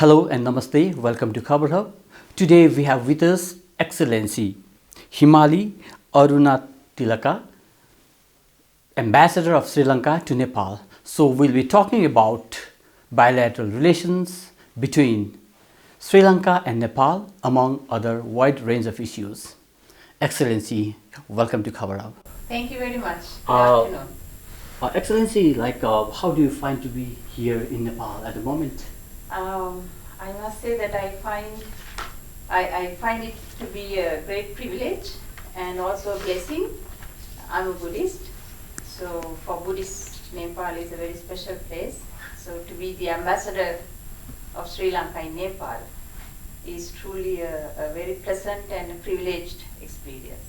Hello and namaste. Welcome to Khabar Hub. Today we have with us Excellency Himalee Arunatilaka, Ambassador of Sri Lanka to Nepal. So we'll be talking about bilateral relations between Sri Lanka and Nepal, among other wide range of issues. Excellency, welcome to Khabar Hub. Thank you very much. Good Uh, afternoon. Excellency, how do you find to be here in Nepal at the moment? I must say that I find it to be a great privilege and also a blessing. I'm a Buddhist, so for Buddhist, Nepal is a very special place. So to be the ambassador of Sri Lanka in Nepal is truly a very pleasant and a privileged experience.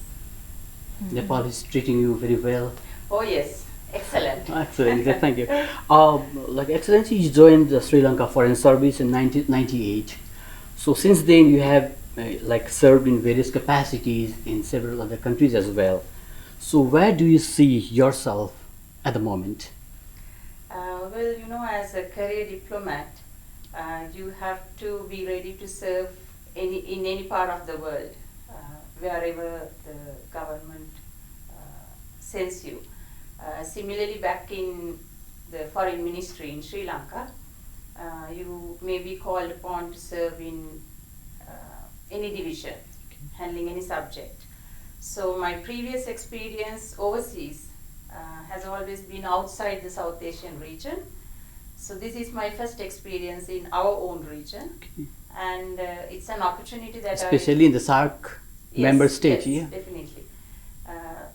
Nepal is treating you very well. Oh yes, excellent. Excellent, thank you. Excellency, you joined the Sri Lanka Foreign Service in 1998. So since then, you have served in various capacities in several other countries as well. So where do you see yourself at the moment? Well, as a career diplomat, you have to be ready to serve in any part of the world, wherever the government sends you. Similarly, back in the foreign ministry in Sri Lanka, you may be called upon to serve in any division, handling any subject. So my previous experience overseas has always been outside the South Asian region. So this is my first experience in our own region, and it's an opportunity that Especially in the SAARC member state, yes, yeah? Definitely.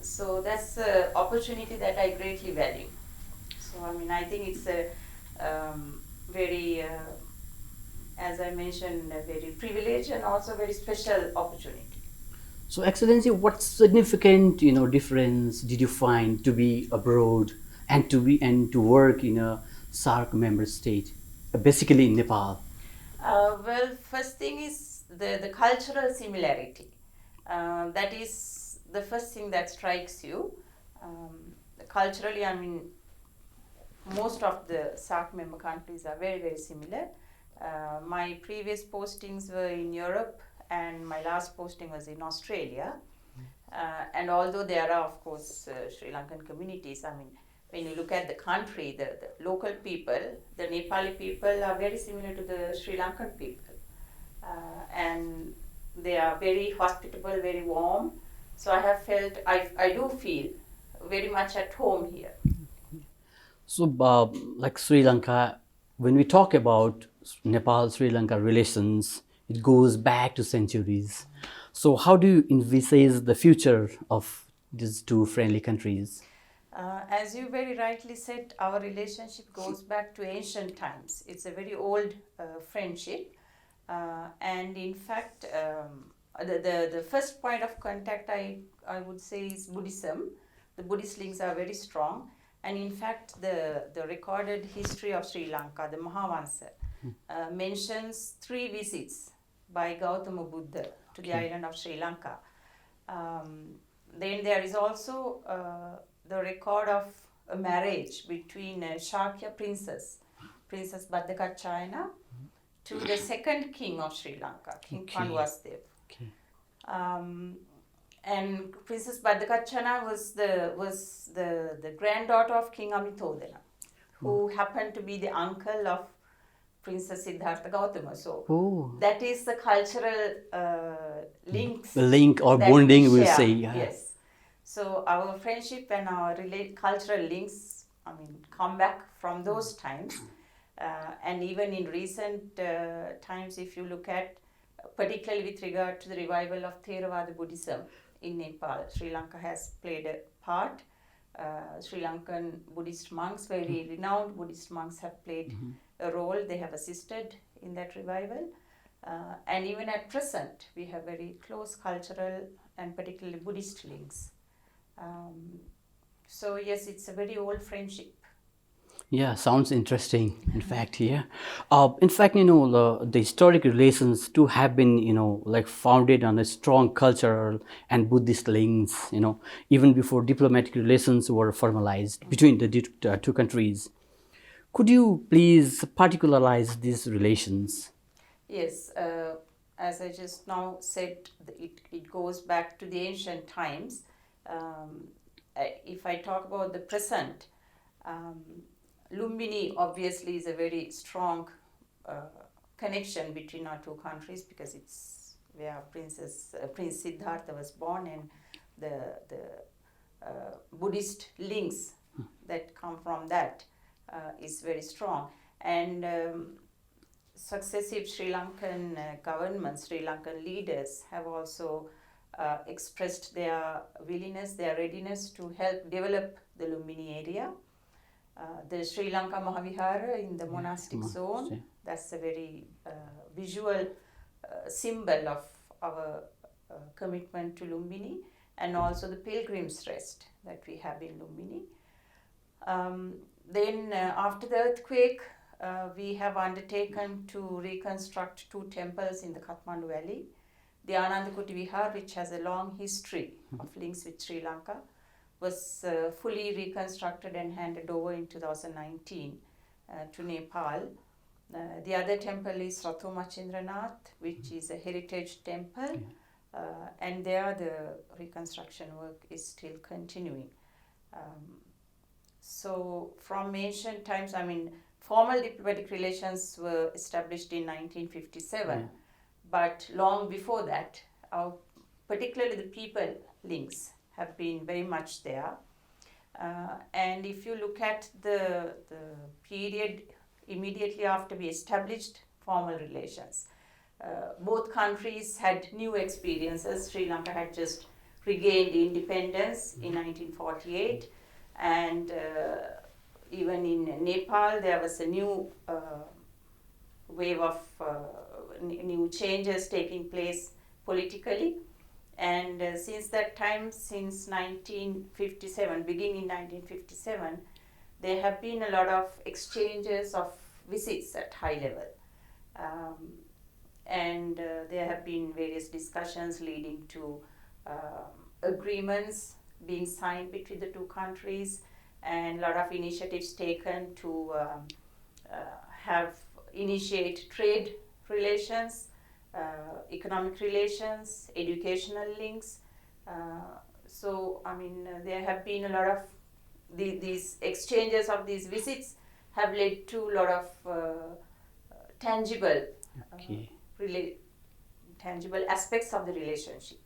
So that's an opportunity that I greatly value. So I think it's a very, as I mentioned, a very privileged and also very special opportunity. So Excellency, what significant difference did you find to be abroad and to work in a SAARC member state, basically in Nepal? Well, first thing is the cultural similarity. That is the first thing that strikes you. Culturally, most of the SAARC member countries are very, very similar. My previous postings were in Europe, and my last posting was in Australia. And although there are, of course, Sri Lankan communities, when you look at the country, the local people, the Nepali people are very similar to the Sri Lankan people. And they are very hospitable, very warm. So I do feel very much at home here. So, like Sri Lanka, when we talk about Nepal-Sri Lanka relations, it goes back to centuries. So, how do you envisage the future of these two friendly countries? As you very rightly said, our relationship goes back to ancient times. It's a very old friendship. And in fact, the first point of contact I would say is Buddhism. The Buddhist links are very strong. And in fact, the recorded history of Sri Lanka, the Mahavansa, mentions 3 visits by Gautama Buddha to the island of Sri Lanka. Then there is also the record of a marriage between Shakya Princess Bhaddakachayana, to the second king of Sri Lanka, King Panwasdev. And Princess Bhaddakachayana was the granddaughter of King Amitodana, who happened to be the uncle of Princess Siddhartha Gautama. So that is the cultural links. The link or bonding, we'll say. Yeah. Yes. So our friendship and our cultural links, come back from those times. And even in recent times, if you look at, particularly with regard to the revival of Theravada Buddhism in Nepal, Sri Lanka has played a part. Sri Lankan Buddhist monks, very renowned Buddhist monks, have played a role. They have assisted in that revival. And even at present, we have very close cultural and particularly Buddhist links. So yes, it's a very old friendship. Yeah, sounds interesting. In fact, yeah. In fact, the historic relations too have been, founded on a strong cultural and Buddhist links. Even before diplomatic relations were formalized between the two countries. Could you please particularize these relations? Yes, as I just now said, it goes back to the ancient times. Um, if I talk about the present, um, Lumbini obviously is a very strong uh, connection between our two countries because it's where Prince Siddhartha was born, and the Buddhist links that come from that is very strong. And successive Sri Lankan governments, Sri Lankan leaders have also expressed their willingness, their readiness to help develop the Lumbini area. The Sri Lanka Mahavihara in the monastic zone, that's a very visual symbol of our commitment to Lumbini, and also the Pilgrim's Rest that we have in Lumbini. Then after the earthquake, we have undertaken to reconstruct two temples in the Kathmandu Valley. The Anandakuti Vihar, which has a long history of links with Sri Lanka, was fully reconstructed and handed over in 2019 to Nepal. The other temple is Ratho Machindranath, which is a heritage temple, and there the reconstruction work is still continuing. So from ancient times, I mean, formal diplomatic relations were established in 1957, but long before that, particularly the people links have been very much there. And if you look at the period immediately after we established formal relations, both countries had new experiences. Sri Lanka had just regained independence in 1948, and even in Nepal there was a new wave of new changes taking place politically. And since that time, since 1957, beginning in 1957, there have been a lot of exchanges of visits at high level. And there have been various discussions leading to agreements being signed between the two countries, and a lot of initiatives taken to initiate trade relations, economic relations, educational links. So, I mean, there have been a lot of these exchanges of these visits have led to a lot of tangible, tangible aspects of the relationship.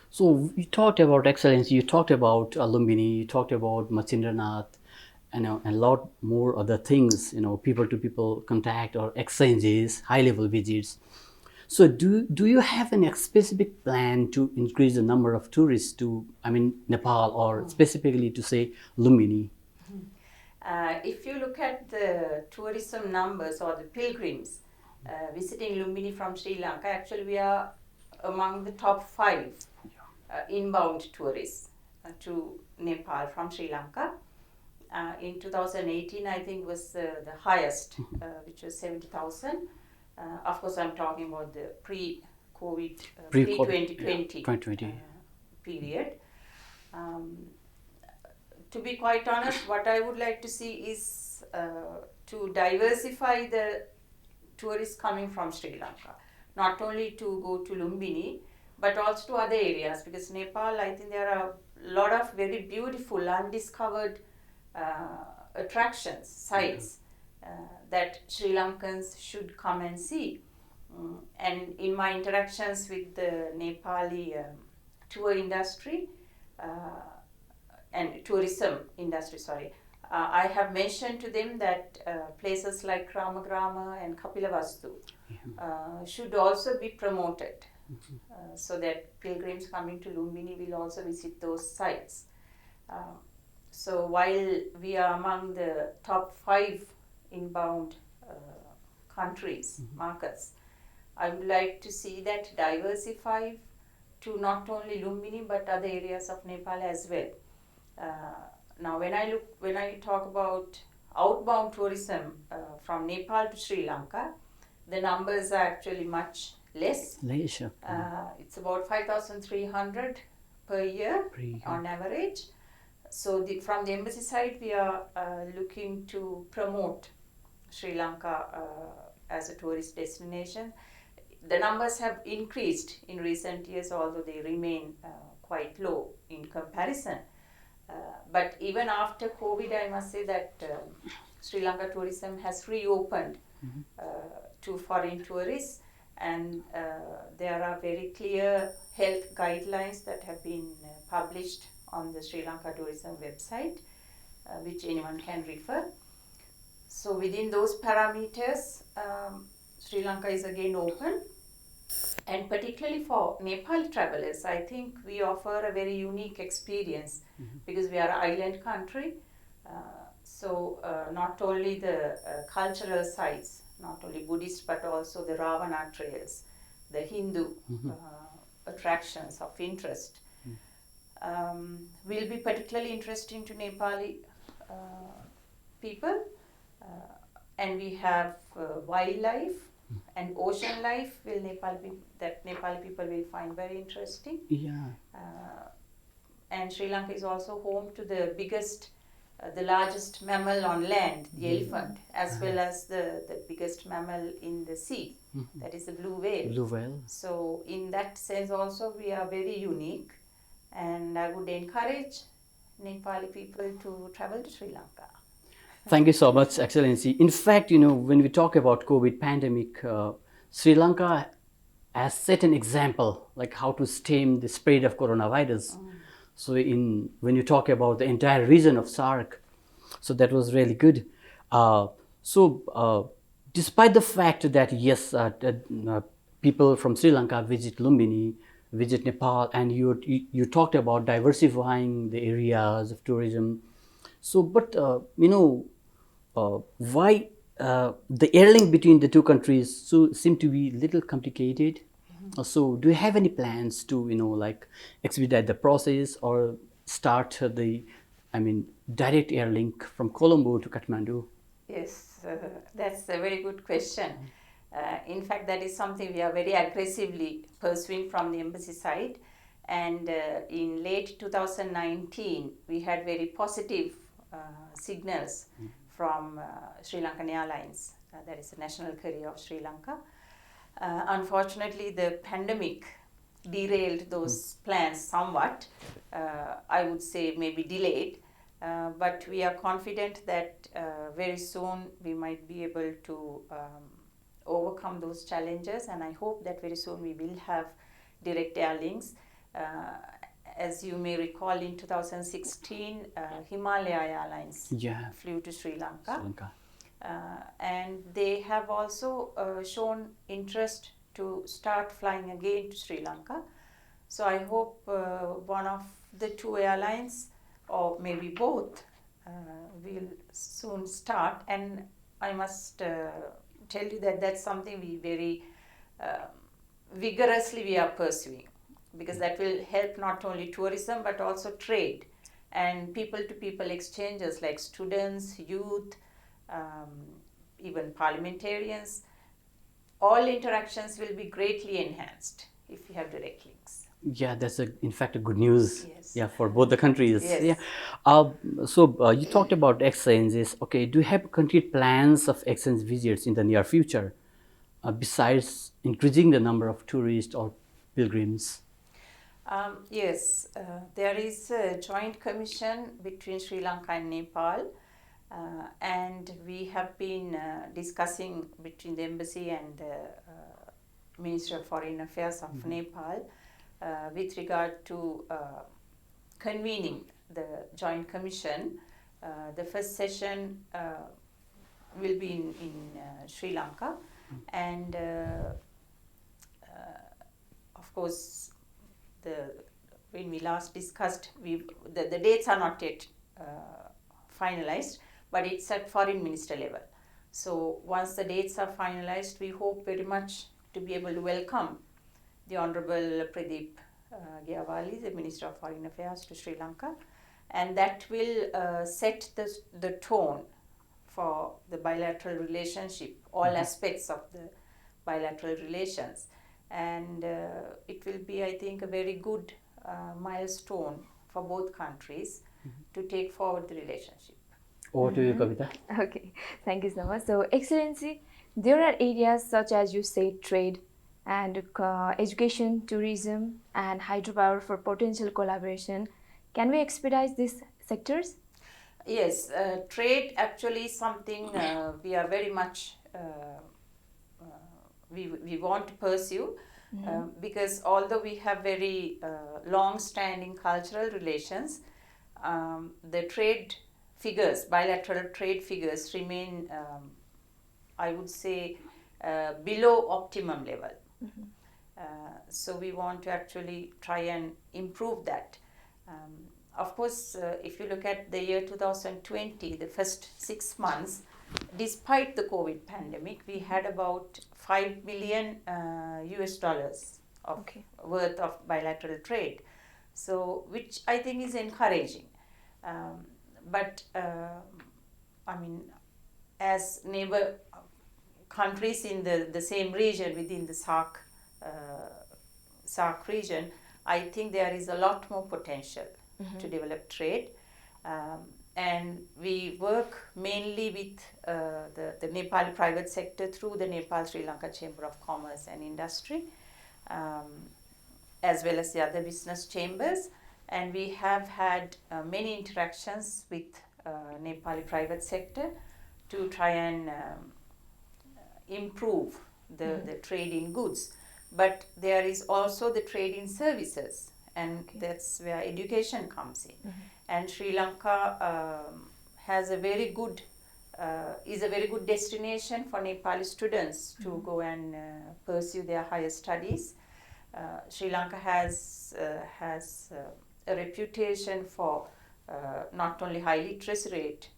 So you talked about excellence, you talked about Lumbini, you talked about Machindranath, and a lot more other things, people to people contact or exchanges, high level visits. So do you have any specific plan to increase the number of tourists to, Nepal, or specifically to say Lumbini? If you look at the tourism numbers or the pilgrims visiting Lumbini from Sri Lanka, actually we are among the top 5 inbound tourists to Nepal from Sri Lanka. In 2018, I think was the highest, which was 70,000. Of course, I'm talking about the pre-COVID, pre-2020 period. To be quite honest, what I would like to see is to diversify the tourists coming from Sri Lanka, not only to go to Lumbini, but also to other areas, because Nepal, I think there are a lot of very beautiful, undiscovered attractions, sites that Sri Lankans should come and see. And in my interactions with the Nepali tour industry and tourism industry, I have mentioned to them that places like Ramagrama and Kapilavastu should also be promoted, so that pilgrims coming to Lumbini will also visit those sites. So while we are among the top 5 inbound countries, markets, I would like to see that diversify to not only Lumbini but other areas of Nepal as well. Now when I talk about outbound tourism from Nepal to Sri Lanka, the numbers are actually much less. It's about 5,300 per year on average. So from the embassy side, we are looking to promote Sri Lanka as a tourist destination. The numbers have increased in recent years, although they remain quite low in comparison. But even after COVID, I must say that Sri Lanka tourism has reopened to foreign tourists, and there are very clear health guidelines that have been published on the Sri Lanka tourism website, which anyone can refer. So within those parameters, Sri Lanka is again open, and particularly for Nepal travelers, I think we offer a very unique experience because we are an island country. So not only the cultural sites, not only Buddhist, but also the Ravana trails, the Hindu attractions of interest will be particularly interesting to Nepali people. And we have wildlife and ocean life that Nepali people will find very interesting. Yeah. And Sri Lanka is also home to the biggest, the largest mammal on land, the elephant, as well as the biggest mammal in the sea, that is the blue whale. Blue whale. So in that sense also we are very unique, and I would encourage Nepali people to travel to Sri Lanka. Thank you so much, Excellency. In fact, when we talk about COVID pandemic, Sri Lanka has set an example, like how to stem the spread of coronavirus. So when you talk about the entire region of SAARC, so that was really good. Despite the fact that yes, people from Sri Lanka visit Lumbini, visit Nepal, and you talked about diversifying the areas of tourism. So, but why the airlink between the two countries seem to be a little complicated? So, do you have any plans to like expedite the process or start direct airlink from Colombo to Kathmandu? Yes, that's a very good question. In fact, that is something we are very aggressively pursuing from the embassy side. And in late 2019, we had very positive signals from Sri Lankan Airlines, that is the national carrier of Sri Lanka. Unfortunately, the pandemic derailed those plans somewhat. I would say maybe delayed. But we are confident that very soon we might be able to overcome those challenges, and I hope that very soon we will have direct air links. As you may recall, in 2016, Himalee Airlines flew to Sri Lanka. And they have also shown interest to start flying again to Sri Lanka. So I hope one of the two airlines, or maybe both, will soon start. And I must tell you that that's something we very vigorously we are pursuing, because that will help not only tourism but also trade and people-to-people exchanges like students, youth, even parliamentarians. All interactions will be greatly enhanced if we have direct links. Yeah, that's in fact a good news. Yes. Yeah, for both the countries. Yes. Yeah. You talked about exchanges. Okay, do you have concrete plans of exchange visits in the near future, besides increasing the number of tourists or pilgrims? Yes, there is a joint commission between Sri Lanka and Nepal, and we have been discussing between the embassy and the Ministry of Foreign Affairs of Nepal with regard to convening the joint commission. The first session will be in Sri Lanka, and of course, when we last discussed, the dates are not yet finalized, but it's at foreign minister level. So once the dates are finalized, we hope very much to be able to welcome the Honorable Pradeep Gyawali, the Minister of Foreign Affairs, to Sri Lanka, and that will set the tone for the bilateral relationship, all aspects of the bilateral relations. And it will be, I think, a very good milestone for both countries to take forward the relationship. Over to you, Kavita. Okay, thank you so much. So, Excellency, There are areas such as you say trade and education, tourism, and hydropower for potential collaboration. Can we expedite these sectors? Yes, trade actually is something we are very much we want to pursue because although we have very long-standing cultural relations, the trade figures, bilateral trade figures, remain, I would say, below optimum level. So we want to actually try and improve that. Of course, if you look at the year 2020, the first 6 months, despite the COVID pandemic, we had about 5 million US dollars of worth of bilateral trade. So, which I think is encouraging. But I mean, as neighbor countries in the same region within the SAARC region, I think there is a lot more potential to develop trade. And we work mainly with the Nepali private sector through the Nepal Sri Lanka Chamber of Commerce and Industry, as well as the other business chambers. And we have had many interactions with Nepali private sector to try and improve the trade in goods. But there is also the trade in services, and that's where education comes in. And Sri Lanka has a very good is a very good destination for Nepali students to go and pursue their higher studies. Sri Lanka has a reputation for not only high literacy rate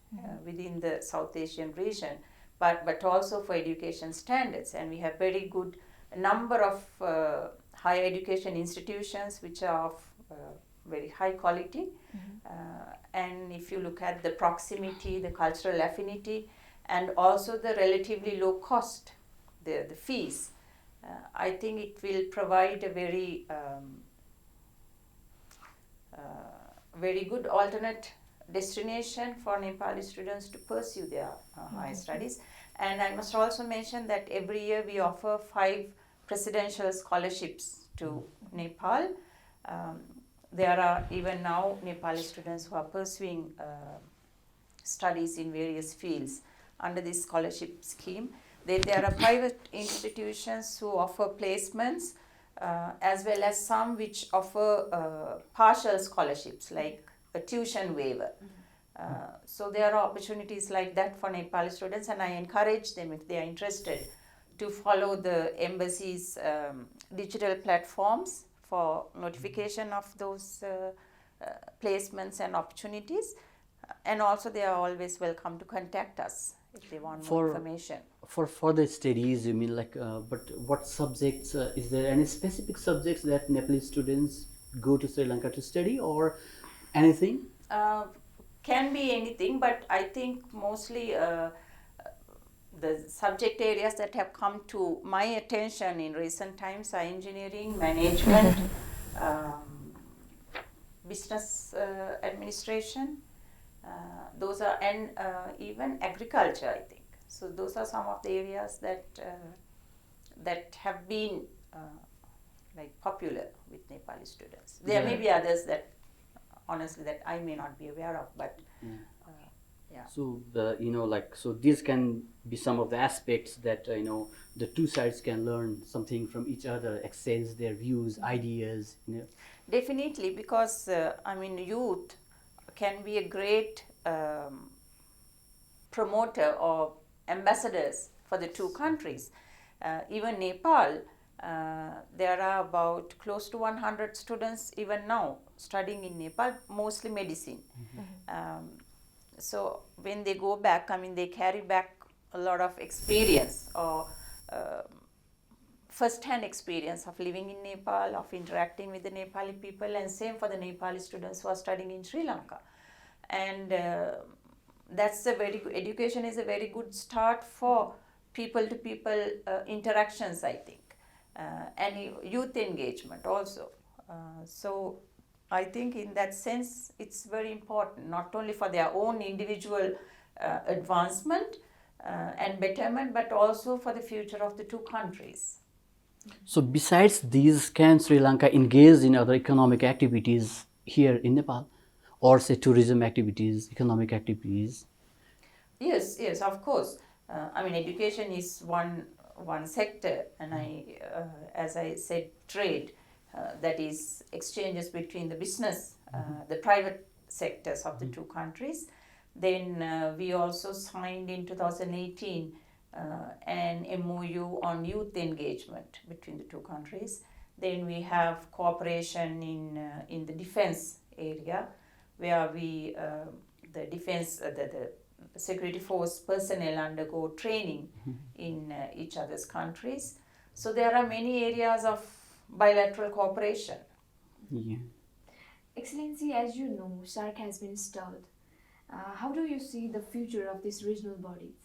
within the South Asian region, but also for education standards, and we have very good number of higher education institutions which are of very high quality. And if you look at the proximity, the cultural affinity, and also the relatively low cost, the fees, I think it will provide a very good alternate destination for Nepali students to pursue their higher studies. And I must also mention that every year we offer 5 presidential scholarships to Nepal. There are even now Nepali students who are pursuing studies in various fields under this scholarship scheme. There are private institutions who offer placements, as well as some which offer partial scholarships like a tuition waiver. So there are opportunities like that for Nepali students, and I encourage them, if they are interested, to follow the embassy's digital platforms for notification of those placements and opportunities. And also they are always welcome to contact us if they want more information. For further studies, you mean like, but what subjects, is there any specific subjects that Nepalese students go to Sri Lanka to study, or anything? Can be anything, but I think mostly the subject areas that have come to my attention in recent times are engineering, management, business administration, those are, and even agriculture, I think. So those are some of the areas that have been like popular with Nepali students. There may be others that honestly that I may not be aware of, but yeah. So so these can be some of the aspects that the two sides can learn something from each other, exchange their views, ideas. Definitely, because I mean, youth can be a great promoter or ambassadors for the two countries. Even Nepal, there are about close to 100 students even now studying in Nepal, mostly medicine. So when they go back, I mean, they carry back a lot of experience or first-hand experience of living in Nepal, of interacting with the Nepali people, and same for the Nepali students who are studying in Sri Lanka. And that's a very good, education is a very good start for people-to-people interactions, I think, and youth engagement also. So I think in that sense it's very important, not only for their own individual advancement, and betterment, but also for the future of the two countries. So besides these, can Sri Lanka engage in other economic activities here in Nepal, or say tourism activities, economic activities? Yes, yes, of course. I mean, education is one sector, and as I said, trade, that is exchanges between the business, the private sectors of the two countries. Then we also signed in 2018 an MOU on youth engagement between the two countries. Then we have cooperation in the defense area, where we the defense the security force personnel undergo training in each other's countries. So there are many areas of bilateral cooperation. Yeah. Excellency, as you know, SARC has been stalled. How do you see the future of these regional bodies?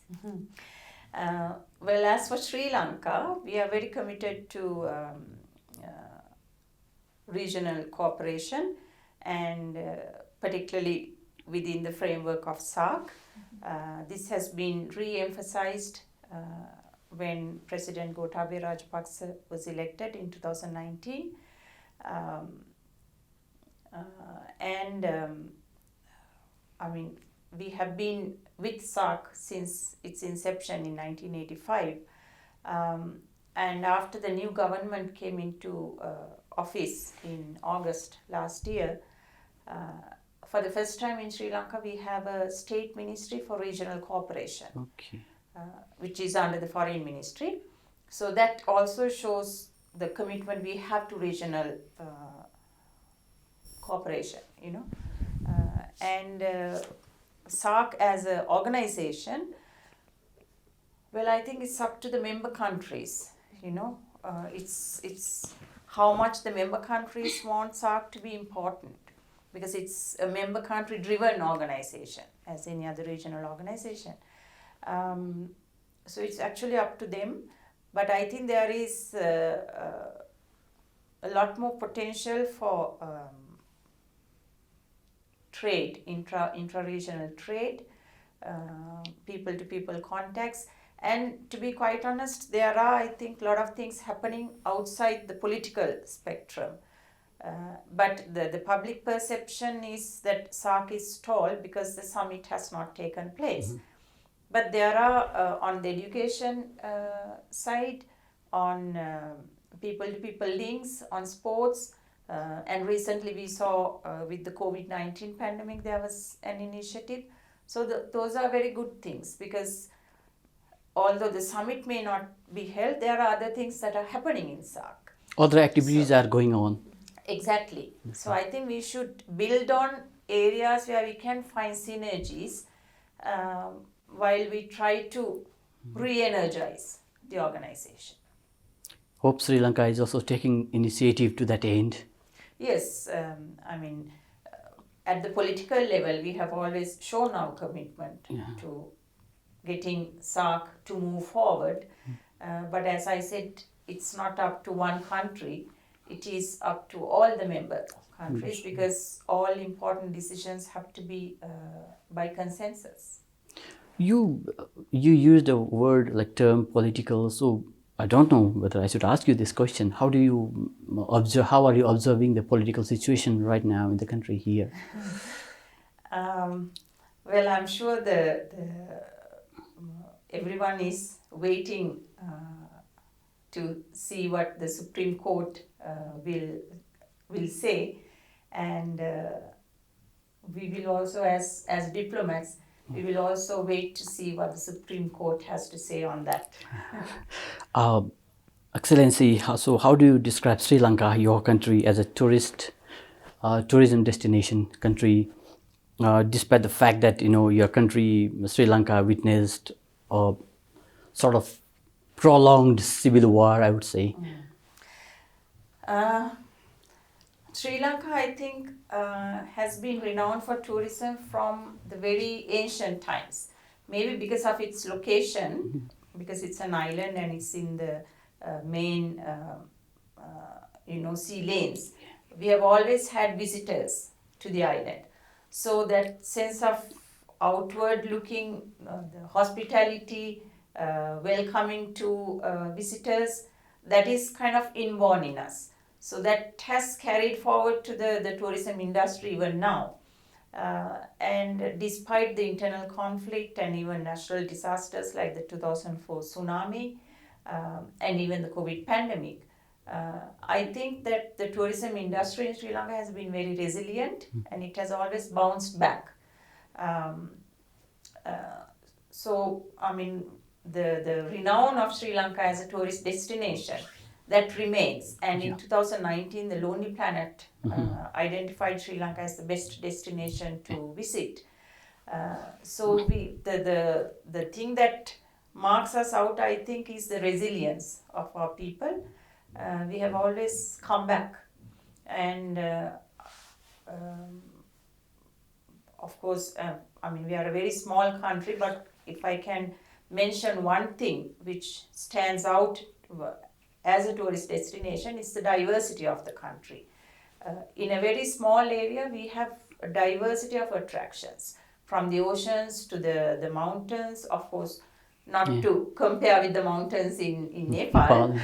Well, as for Sri Lanka, we are very committed to regional cooperation, and particularly within the framework of SARC. This has been re-emphasized when President Gotabaya Rajapaksa was elected in 2019. I mean, we have been with SARC since its inception in 1985. And after the new government came into office in August last year, for the first time in Sri Lanka, we have a state ministry for regional cooperation, Okay. which is under the foreign ministry. So that also shows the commitment we have to regional cooperation, you know. And SARC as an organization, well, I think it's up to the member countries, you know. It's how much the member countries want SARC to be important, because it's a member country driven organization as any other regional organization. So it's actually up to them, but I think there is a lot more potential for trade, intra-regional trade, people-to-people contacts. And to be quite honest, there are, I think, a lot of things happening outside the political spectrum. But the public perception is that SARC is stalled because the summit has not taken place. Mm-hmm. But there are, on the education side, on people-to-people links, on sports, and recently we saw with the COVID-19 pandemic, there was an initiative. So those are very good things, because although the summit may not be held, there are other things that are happening in SARC. Other activities are going on. Exactly. So I think we should build on areas where we can find synergies while we try to re-energize the organization. Hope Sri Lanka is also taking initiative to that end. Yes, I mean, at the political level, we have always shown our commitment to getting SARC to move forward. But as I said, it's not up to one country. It is up to all the member countries, because all important decisions have to be by consensus. You used a word like term political, so I don't know whether I should ask you this question. How do you observe? How are you observing the political situation right now in the country here? Well, I'm sure everyone is waiting to see what the Supreme Court will say, and we will also, as diplomats, we will also wait to see what the Supreme Court has to say on that. Excellency, so how do you describe Sri Lanka, your country, as a tourism destination country, despite the fact that your country, Sri Lanka, witnessed a sort of prolonged civil war, I would say? Sri Lanka, I think, has been renowned for tourism from the very ancient times. Maybe because of its location, because it's an island and it's in the main, sea lanes. We have always had visitors to the island. So that sense of outward looking, the hospitality, welcoming to visitors, that is kind of inborn in us. So that has carried forward to the tourism industry even now. And despite the internal conflict and even natural disasters like the 2004 tsunami and even the COVID pandemic, I think that the tourism industry in Sri Lanka has been very resilient and it has always bounced back. Um, so, I mean, the renown of Sri Lanka as a tourist destination, that remains. And in 2019, the Lonely Planet identified Sri Lanka as the best destination to visit. So the thing that marks us out, I think, is the resilience of our people. We have always come back, and um, of course, I mean, we are a very small country, but if I can mention one thing which stands out as a tourist destination, it's the diversity of the country. In a very small area, we have a diversity of attractions, from the oceans to the mountains, of course, not to compare with the mountains in Nepal,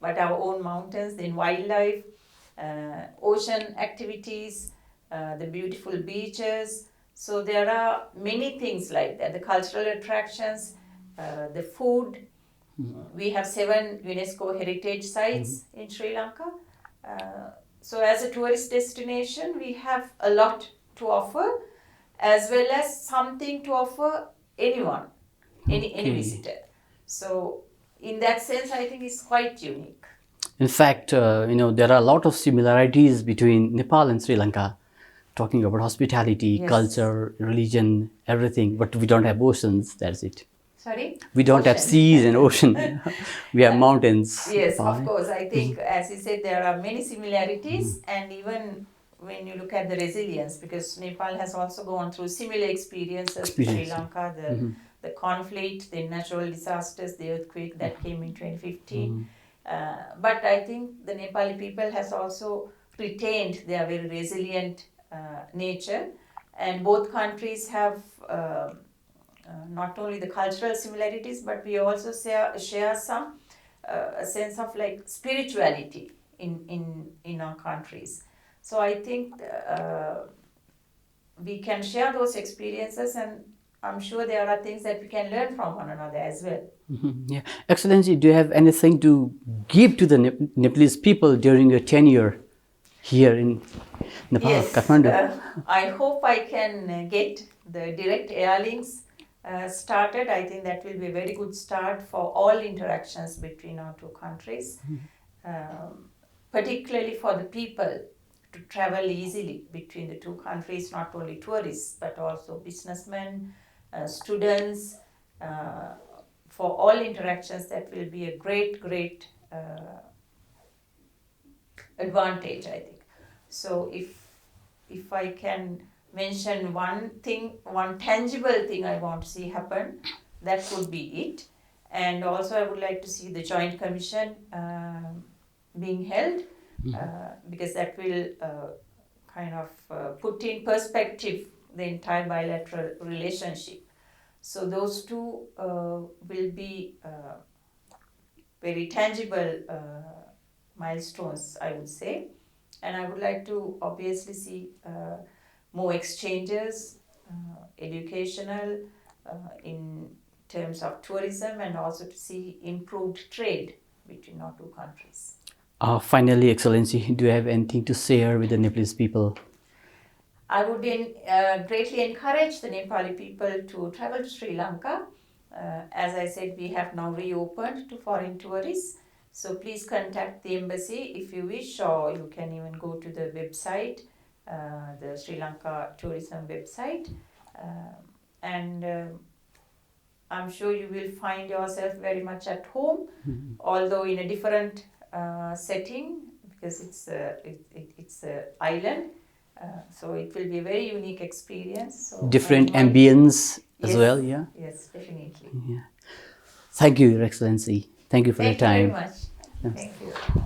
but our own mountains, then wildlife, ocean activities, the beautiful beaches. So there are many things like that. The cultural attractions, the food. We have 7 UNESCO heritage sites in Sri Lanka. So as a tourist destination, we have a lot to offer, as well as something to offer anyone, any visitor. So in that sense, I think it's quite unique. In fact, there are a lot of similarities between Nepal and Sri Lanka, talking about hospitality, culture, religion, everything, but we don't have oceans, that's it. Sorry? We don't have seas and ocean. We have mountains. Yes, of course. I think, as you said, there are many similarities, and even when you look at the resilience, because Nepal has also gone through similar experiences to Sri Lanka, the conflict, the natural disasters, the earthquake that came in 2015. But I think the Nepali people has also retained their very resilient nature, and both countries have not only the cultural similarities, but we also share some a sense of like spirituality in our countries. So I think we can share those experiences, and I'm sure there are things that we can learn from one another as well. Yeah, Excellency, do you have anything to give to the Nepalese people during your tenure here in Nepal, yes, Kathmandu? I hope I can get the direct airlinks started. I think that will be a very good start for all interactions between our two countries, particularly for the people to travel easily between the two countries, not only tourists but also businessmen, students. For all interactions, that will be a great advantage, I think. So if I can mention one thing, one tangible thing I want to see happen, that would be it. And also I would like to see the Joint Commission being held, because that will kind of put in perspective the entire bilateral relationship. So those two will be very tangible milestones, I would say. And I would like to obviously see more exchanges, educational, in terms of tourism, and also to see improved trade between our two countries. Finally, Excellency, do you have anything to share with the Nepalese people? I would greatly encourage the Nepali people to travel to Sri Lanka. As I said, we have now reopened to foreign tourists. So please contact the embassy if you wish, or you can even go to the website, the Sri Lanka tourism website. And I'm sure you will find yourself very much at home, although in a different setting, because it's an island. So it will be a very unique experience. So different ambience as well, yeah? Yes, definitely. Yeah. Thank you, Your Excellency. Thank you for your time. Thank you very much. Thank you.